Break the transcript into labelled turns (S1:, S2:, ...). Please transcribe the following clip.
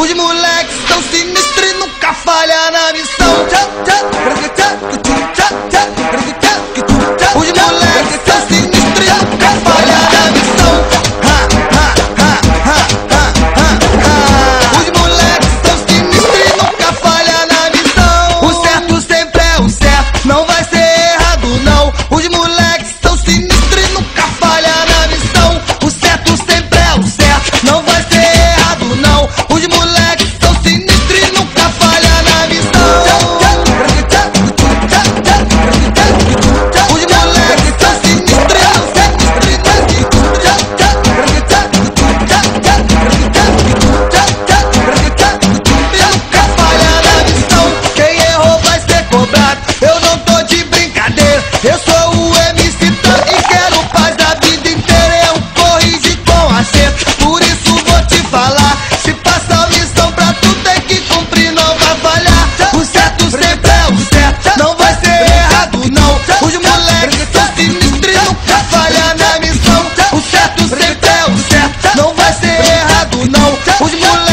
S1: Os moleques tão sinistros e nunca falha na missão. Os moleques tão sinistros e nunca falha na missão. Os moleques tão sinistros e nunca falha na missão. O certo sempre é o certo, não vai ser errado não. Os moleques tão sinistros e nunca falha na missão. O certo sempre é o certo, não vai ser errado não. Os moleques tão sinistros e nunca falha na missão. Os moleques tão sinistros e nunca falha na missão. Quem errou vai ser cobrado, eu não tô de brincadeira. Eu sou o MC Tan e quero paz da vida inteira. Eu corrigi com acerto, por isso vou te falar. Se passa a missão pra tu tem que cumprir, não vai falhar. O certo sempre é o certo, não vai ser errado não. Os moleques são sinistros e nunca falha na missão. O certo sempre é o certo, não vai ser errado não. Os moleques